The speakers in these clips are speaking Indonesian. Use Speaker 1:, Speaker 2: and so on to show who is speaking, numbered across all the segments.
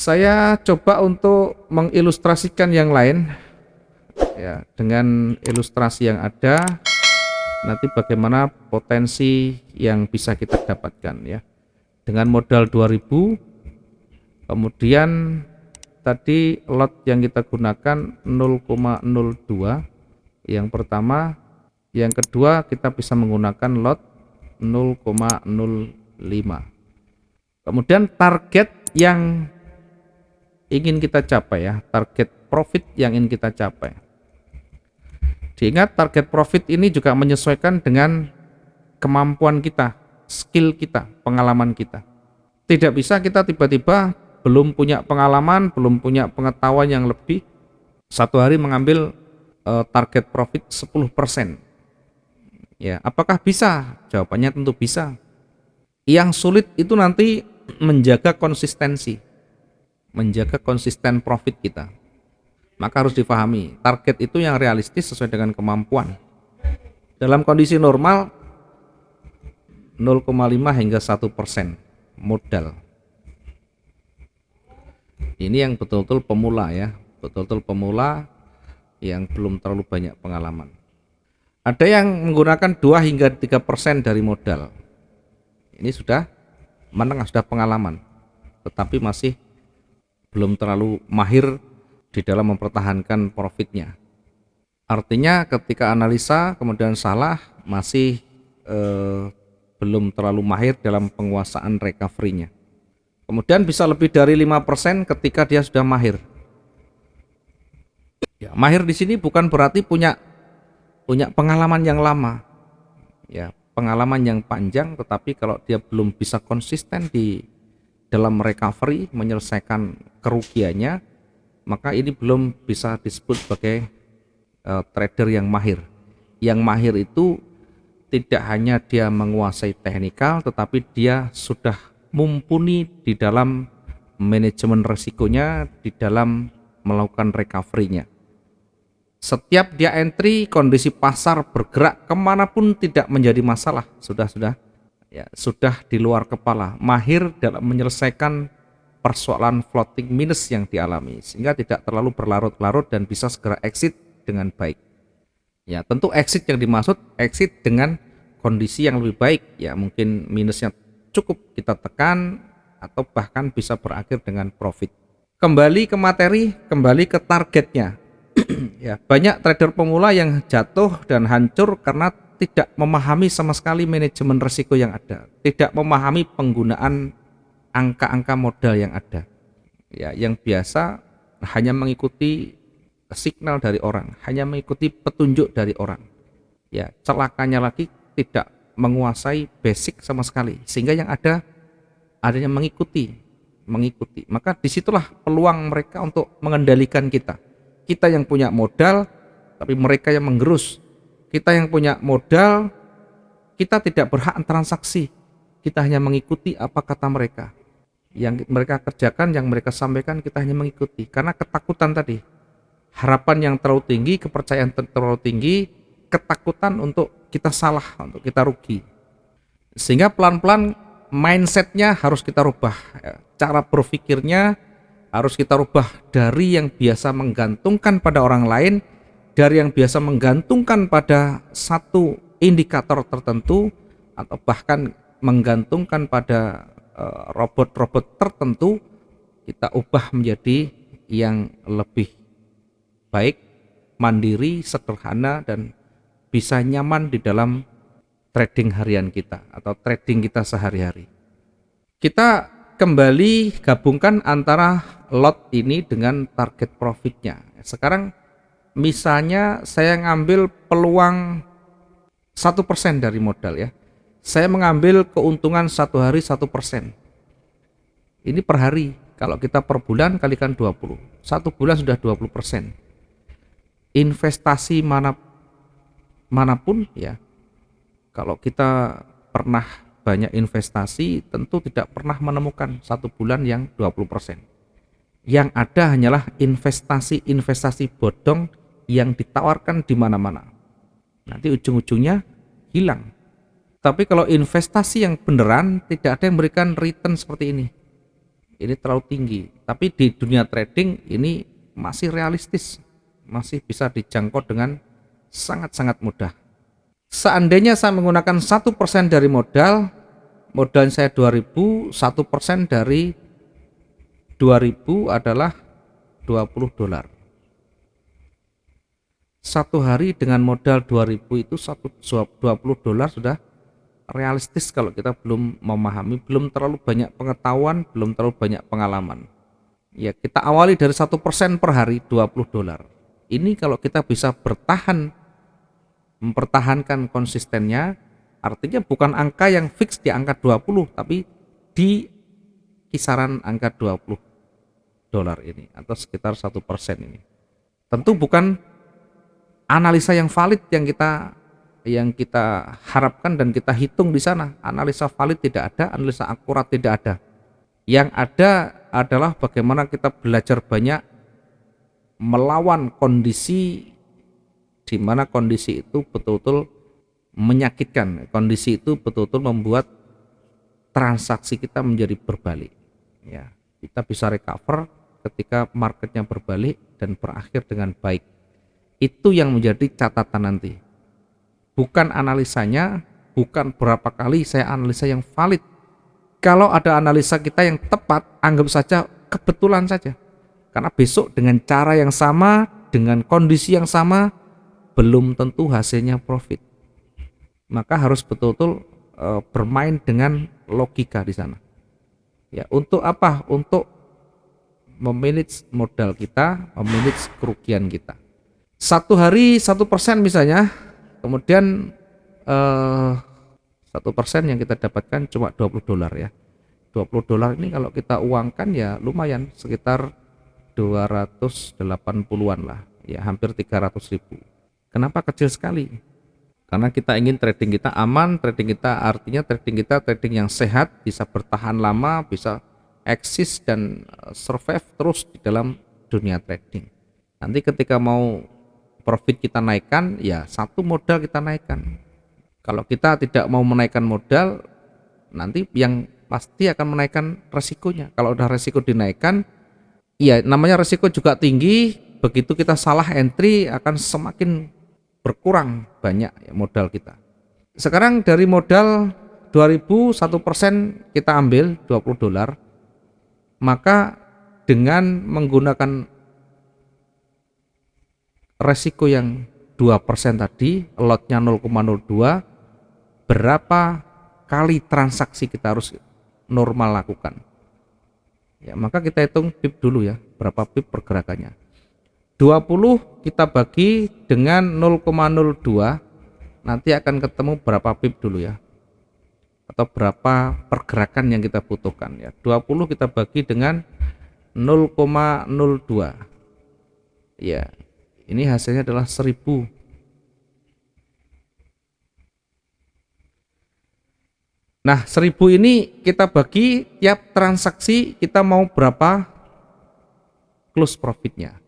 Speaker 1: Saya coba untuk mengilustrasikan yang lain ya, dengan ilustrasi yang ada nanti bagaimana potensi yang bisa kita dapatkan ya. Dengan modal 2000, kemudian tadi lot yang kita gunakan 0,02 yang pertama, yang kedua kita bisa menggunakan lot 0,05. Kemudian target yang ingin kita capai ya, target profit yang ingin kita capai. Diingat target profit ini juga menyesuaikan dengan kemampuan kita, skill kita, pengalaman kita. Tidak bisa kita tiba-tiba belum punya pengalaman, belum punya pengetahuan yang lebih, satu hari mengambil target profit 10%. Ya, apakah bisa? Jawabannya tentu bisa. Yang sulit itu nanti menjaga konsistensi, menjaga konsisten profit kita. Maka harus difahami, target itu yang realistis sesuai dengan kemampuan. Dalam kondisi normal 0,5 hingga 1% modal. Ini yang betul-betul pemula ya, betul-betul pemula yang belum terlalu banyak pengalaman. Ada yang menggunakan 2 hingga 3% dari modal. Ini sudah menengah, sudah pengalaman, tetapi masih belum terlalu mahir di dalam mempertahankan profitnya. Artinya ketika analisa kemudian salah, masih belum terlalu mahir dalam penguasaan recovery-nya. Kemudian bisa lebih dari 5% ketika dia sudah mahir. Ya, mahir di sini bukan berarti punya pengalaman yang lama. Ya, pengalaman yang panjang, tetapi kalau dia belum bisa konsisten di dalam recovery, menyelesaikan kerugiannya, maka ini belum bisa disebut sebagai trader yang mahir. Yang mahir itu tidak hanya dia menguasai teknikal, tetapi dia sudah mumpuni di dalam manajemen risikonya, di dalam melakukan recovery-nya. Setiap dia entry, kondisi pasar bergerak kemanapun tidak menjadi masalah. Sudah di luar kepala, mahir dalam menyelesaikan persoalan floating minus yang dialami, sehingga tidak terlalu berlarut-larut dan bisa segera exit dengan baik. Ya, tentu exit yang dimaksud exit dengan kondisi yang lebih baik. Ya, mungkin minusnya cukup kita tekan atau bahkan bisa berakhir dengan profit. Kembali ke materi, kembali ke targetnya. Ya, banyak trader pemula yang jatuh dan hancur karena tidak memahami sama sekali manajemen risiko yang ada, tidak memahami penggunaan angka-angka modal yang ada. Ya, yang biasa hanya mengikuti signal dari orang, hanya mengikuti petunjuk dari orang. Ya, celakanya lagi tidak menguasai basic sama sekali, sehingga yang ada adanya mengikuti. Maka disitulah peluang mereka untuk mengendalikan kita. Kita yang punya modal, tapi mereka yang menggerus. Kita yang punya modal, kita tidak berhak transaksi. Kita hanya mengikuti apa kata mereka. Yang mereka kerjakan, yang mereka sampaikan, kita hanya mengikuti. Karena ketakutan tadi, harapan yang terlalu tinggi, kepercayaan terlalu tinggi, ketakutan untuk kita salah, untuk kita rugi. Sehingga pelan-pelan mindsetnya harus kita rubah. Cara berpikirnya harus kita rubah dari yang biasa menggantungkan pada orang lain, dari yang biasa menggantungkan pada satu indikator tertentu, atau bahkan menggantungkan pada robot-robot tertentu, kita ubah menjadi yang lebih baik, mandiri, sederhana, dan bisa nyaman di dalam trading harian kita atau trading kita sehari-hari. Kita kembali gabungkan antara lot ini dengan target profitnya. Sekarang misalnya saya ngambil peluang 1% dari modal ya. Saya mengambil keuntungan satu hari 1%. Ini per hari. Kalau kita per bulan kalikan 20. Satu bulan sudah 20%. Investasi manapun ya. Kalau kita pernah banyak investasi, tentu tidak pernah menemukan satu bulan yang 20%. Yang ada hanyalah investasi bodong yang ditawarkan di mana-mana. Nanti ujung-ujungnya hilang. Tapi kalau investasi yang beneran, tidak ada yang memberikan return seperti ini. ini terlalu tinggi. Tapi di dunia trading ini masih realistis, masih bisa dijangkau dengan sangat-sangat mudah. Seandainya saya menggunakan 1% dari modal saya 2000, 1% dari 2000 adalah $20. Satu hari dengan modal 2000 itu $20 sudah realistis kalau kita belum memahami, belum terlalu banyak pengetahuan, belum terlalu banyak pengalaman. Ya, kita awali dari 1% per hari $20. Ini kalau kita bisa bertahan, mempertahankan konsistennya, artinya bukan angka yang fix di angka 20, tapi di kisaran angka $20 ini atau sekitar 1% ini. Tentu bukan analisa yang valid yang kita harapkan dan kita hitung di sana. Analisa valid tidak ada, analisa akurat tidak ada. Yang ada adalah bagaimana kita belajar banyak melawan kondisi di mana kondisi itu betul-betul menyakitkan. Kondisi itu betul-betul membuat transaksi kita menjadi berbalik. Ya, kita bisa recover ketika marketnya berbalik dan berakhir dengan baik. Itu yang menjadi catatan nanti. Bukan analisanya, bukan berapa kali saya analisa yang valid. Kalau ada analisa kita yang tepat, anggap saja kebetulan saja. Karena besok dengan cara yang sama, dengan kondisi yang sama, belum tentu hasilnya profit. Maka harus betul-betul bermain dengan logika di sana. Ya, untuk apa? Untuk memanage modal kita, memanage kerugian kita. Satu hari 1% misalnya, kemudian 1% yang kita dapatkan cuma $20 ya. $20 ini kalau kita uangkan ya lumayan, sekitar 280-an lah, ya hampir 300.000. Kenapa kecil sekali? Karena kita ingin trading kita aman, trading kita artinya trading yang sehat, bisa bertahan lama, bisa eksis dan survive terus di dalam dunia trading. Nanti ketika mau profit kita naikkan, ya satu modal kita naikkan. Kalau kita tidak mau menaikkan modal, nanti yang pasti akan menaikkan resikonya. Kalau udah resiko dinaikkan, ya namanya resiko juga tinggi. Begitu kita salah entry akan semakin berkurang banyak ya, modal kita. Sekarang dari modal 2000, 1% kita ambil $20, maka dengan menggunakan resiko yang 2% tadi, lotnya 0,02, berapa kali transaksi kita harus normal lakukan? Ya, maka kita hitung pip dulu ya, berapa pip pergerakannya. 20 kita bagi dengan 0,02, nanti akan ketemu berapa pip dulu ya, atau berapa pergerakan yang kita butuhkan ya. 20 kita bagi dengan 0,02, ya ini hasilnya adalah 1000. Nah 1000 ini kita bagi tiap transaksi, kita mau berapa close profitnya.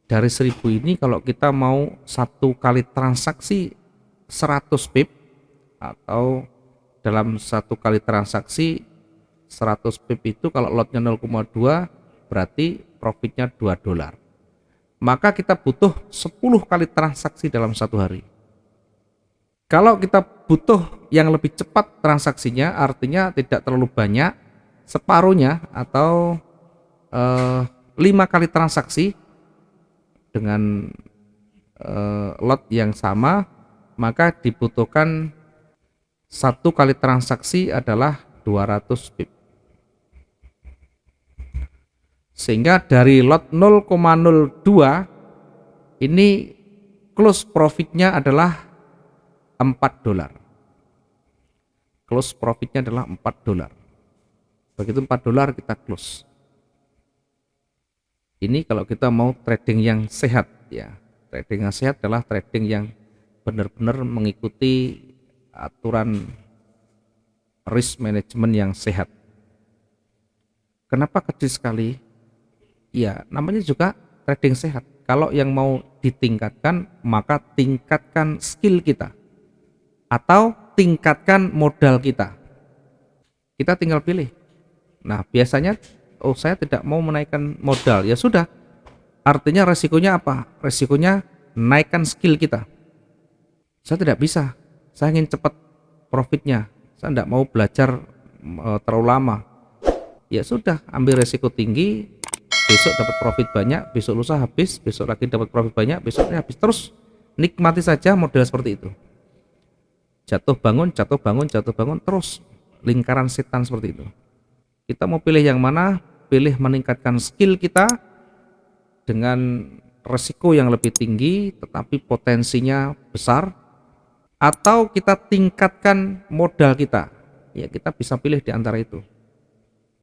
Speaker 1: Dari 1000 ini kalau kita mau satu kali transaksi 100 pip, atau dalam satu kali transaksi 100 pip itu kalau lotnya 0,2 berarti profitnya $2. Maka kita butuh 10 kali transaksi dalam satu hari. Kalau kita butuh yang lebih cepat transaksinya, artinya tidak terlalu banyak, separuhnya atau 5 kali transaksi dengan lot yang sama, maka dibutuhkan satu kali transaksi adalah 200 pip. Sehingga dari lot 0,02 ini close profitnya adalah $4. Close profitnya adalah $4. Begitu $4 kita close. Ini kalau kita mau trading yang sehat ya. Trading yang sehat adalah trading yang benar-benar mengikuti aturan risk management yang sehat. Kenapa kecil sekali? Ya, namanya juga trading sehat. Kalau yang mau ditingkatkan, maka tingkatkan skill kita atau tingkatkan modal kita. Kita tinggal pilih. Nah, biasanya oh saya tidak mau menaikkan modal, ya sudah. Artinya resikonya apa? Resikonya naikkan skill kita. Saya tidak bisa, saya ingin cepat profitnya, saya tidak mau belajar terlalu lama. Ya sudah, ambil resiko tinggi, besok dapat profit banyak, besok lusa habis, besok lagi dapat profit banyak, besoknya habis. Terus nikmati saja model seperti itu. Jatuh bangun, jatuh bangun, jatuh bangun, terus lingkaran setan seperti itu. Kita mau pilih yang mana? Pilih meningkatkan skill kita dengan resiko yang lebih tinggi tetapi potensinya besar, atau kita tingkatkan modal kita. Ya, kita bisa pilih di antara itu.